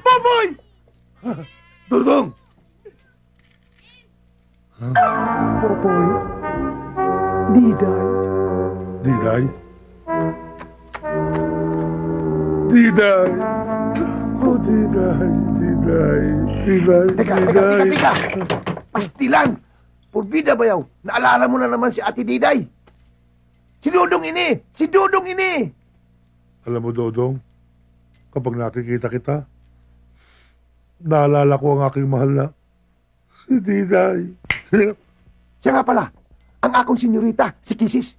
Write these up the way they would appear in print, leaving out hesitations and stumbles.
Popoy! Dudong! Popoy? Diday? Diday? Diday! Oh, Diday! Diday! Diday! Teka! Pastilan! Purbida bayaw, naalala mo na naman si Ate Diday. Si Dudong ini! Si Dudong ini! Alam mo, Dodong, kapag nakikita kita, naalala ko ang aking mahal na si Diday. Siya nga pala, ang akong senyorita, si Kisis.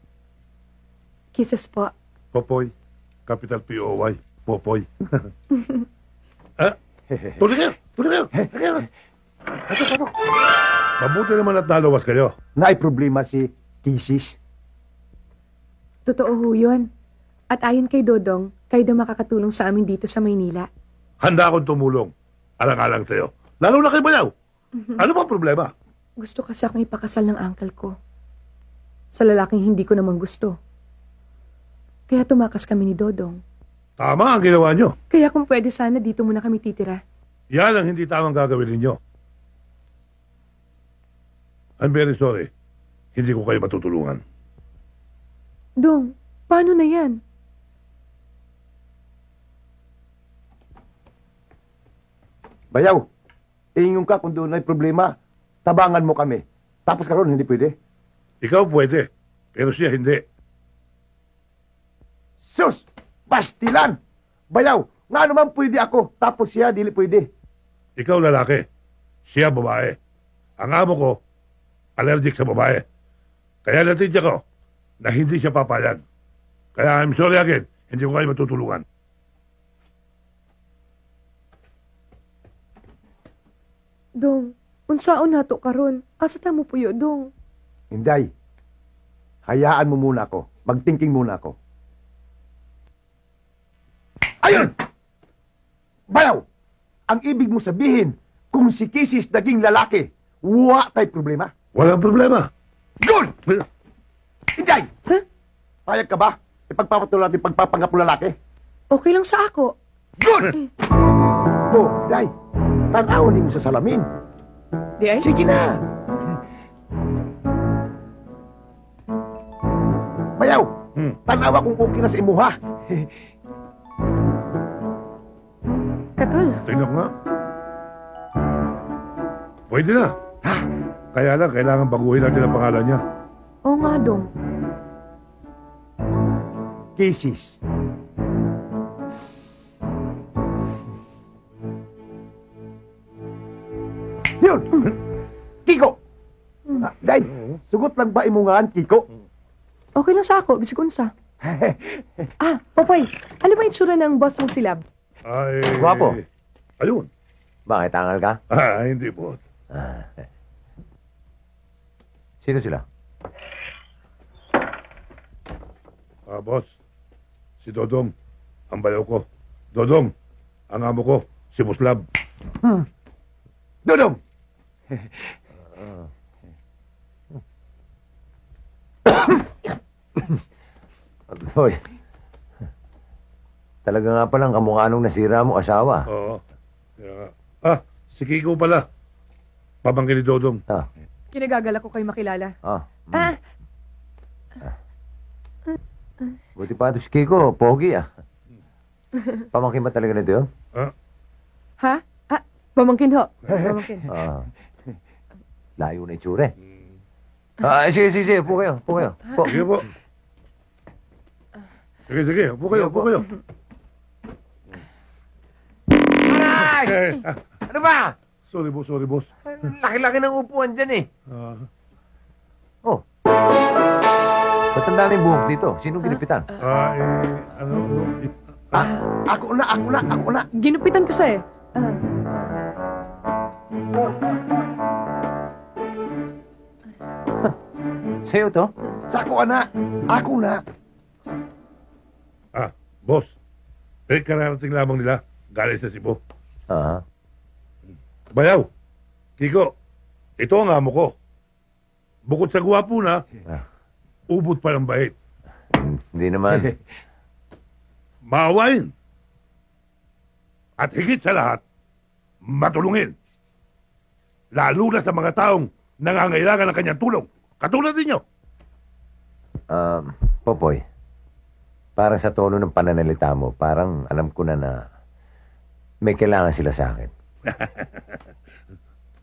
Kisses po. Popoy. Capital P-O-Y. Popoy. Ah? Tuloy kayo! Tuloy kayo! Ito. Mabuti naman at nalawas kayo. Naay problema si Kisis. Totoo ho yun. At ayon kay Dodong, kayo daw makakatulong sa amin dito sa Maynila. Handa akong tumulong. Alang-alang sa'yo. Lalo na kay Bayaw. Ano ba ang problema? Gusto kasi akong ipakasal ng uncle ko. Sa lalaking hindi ko naman gusto. Kaya tumakas kami ni Dodong. Tama ang ginawa nyo. Kaya kung pwede sana dito muna kami titira. Yan ang hindi tamang gagawin ninyo. I'm very sorry. Hindi ko kayo matutulungan. Dong, paano na yan? Bayaw, ingong ka kung doon ay problema. Tabangan mo kami. Tapos karon hindi pwede. Ikaw pwede, pero siya hindi. Sus! Pastilan! Bayaw, nga naman pwede ako, tapos siya dili pwede. Ikaw lalaki, siya babae. Ang amo ko, allergic sa babae. Kaya natidya ko na hindi siya papayag. Kaya I'm sorry again, hindi ko kayo matutulungan. Dong, unsaon nato karon? Asa ta mo puyo, Dong? Hinday, hayaan mo muna ako. Magthinking muna ako. Ayun! Bayaw! Ang ibig mo sabihin, kung si Kisis naging lalaki, wa tay problema. Walang problema. Good! Hinday! Huh? Payag ka ba? Ipagpapatuloy natin pagpapanggap mo lalaki? Okay lang sa ako. Good! Oh, Hinday, tanawin mo sa salamin. Di ay? Sige na! Bayaw! Tanawa kung okay na sa imuha. Katol. Tingnan ko nga. Pwede na. Ha? Kaya lang, kailangan baguhin natin ang pangalan niya. Oo nga, Dong. Kisis. Yun! Kiko! Day, sugot lang ba imungaan, Kiko? Okay lang sa ako, bisig unsa. Popoy, ano ba itsura ng boss mong silab? Ay... Guwapo. Ayun. Bakit, angal ka? Hindi po. Sino sila? Boss, si Dodong, ang bayaw ko. Dodong, ang amo ko, si Muslab. Dodong! Hoy. Talaga nga palang kamukha nung nasira mo asawa. Oo. Kaya nga. Si Kiko pala. Pamangkin ni Dodong. Kinagagala ko kayo makilala. Buti pa ito si Kiko, pogi Pamangkin ba talaga nito yun? Ha? Pamangkin ho. Pamangkin. Layo na itsura sige, upo kayo, Po. Sige po. Sige, upo kayo. Aray! Ano ba? Sorry, boss. Laki-laki ng upuan dyan Ah, Ba't ang daming buhok dito? Sinong ginipitan? Ako na. Ginupitan ko sa Sa'yo to? Sako na. Ako na. boss. Kararating lamang nila. Galing sa Cebu. Bayaw. Kiko, ito ang amo ko. Bukod sa gwapo na, ubod pa ng bait. Hindi naman. Maawain. At higit sa lahat, matulungin. Lalo na sa mga taong nangangailangan ng kanyang tulong. Katulad ninyo. Popoy, parang sa tono ng pananalita mo, parang alam ko na may kailangan sila sa akin.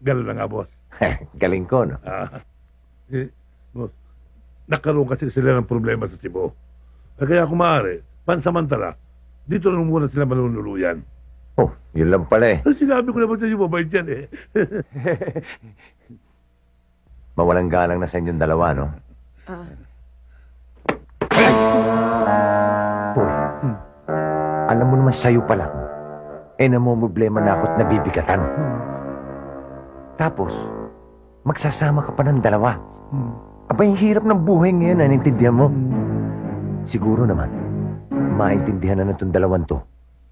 Ganun na nga, boss. Galing ko, no? Boss, nagkaroon kasi sila ng problema sa Cebu. Kaya kung maaari, pansamantala, dito lang muna sila manunuluyan. Oh, yun lang pala eh. Sinabi ko naman sa inyo, mabait yan eh. Mawalang galang na sa inyong dalawa, no? Poy, alam mo naman sa'yo pa lang, namumblema na ako't nabibigatan. Tapos, magsasama ka pa ng dalawa. Aba, yung hirap ng buhay ngayon, nanintindihan mo? Siguro naman, maintindihan na itong dalawan to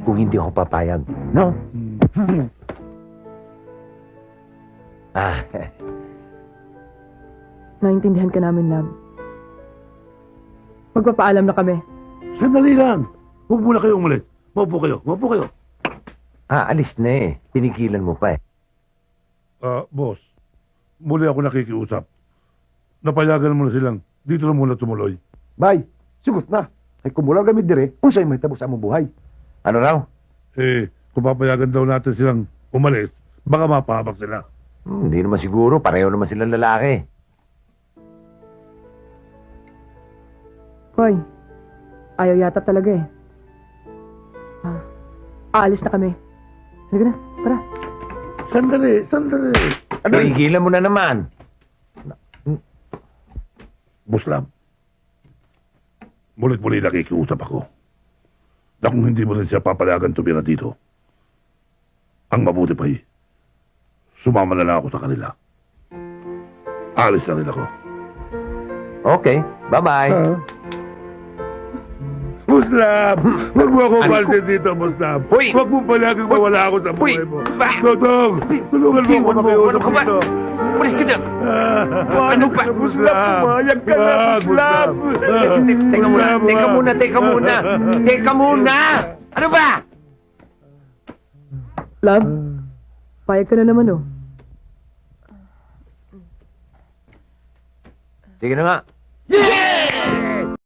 kung hindi ako papayag. No? Naintindihan ka namin, Love. Magpapaalam na kami. Sandali lang. Huwag muna kayo umalis. Maupo kayo. Maupo kayo. Alis na eh. Pinigilan mo pa eh. Boss, muli ako nakikiusap. Napayagan mo na silang dito na muna tumuloy. Bay, sugot na. Ay kumulaw gamit dire, kung sa'yo may tabos sa among buhay. Ano raw? Kung papayagan daw natin silang umalis, baka mapahamak sila. Hindi naman siguro. Pareho naman silang lalaki. Hoy, ayaw yata talaga eh. Aalis na kami. Halika na, tara. Sandali. Pinigilan mo na naman. Buslam, mulit-muli nakikiusap ako na kung hindi mo rin siya papayagan tumira dito, ang mabuti pa sumama na lang ako sa kanila. Alis na rin ako. Okay, bye-bye. Buslam! Huwag mo ako palsin dito, Buslam. Hoy! Huwag mo palagang mawala ako sa buhay mo. Ba! Totong! Tulungan mo ako makiusap Ano ka ba? dito. Umalis ka dyan! Ano ba? Buslam! Pumayag ka na, Buslam! Teka muna! Ano ba? Love, payag ka na naman oh. Sige na nga. Yeah!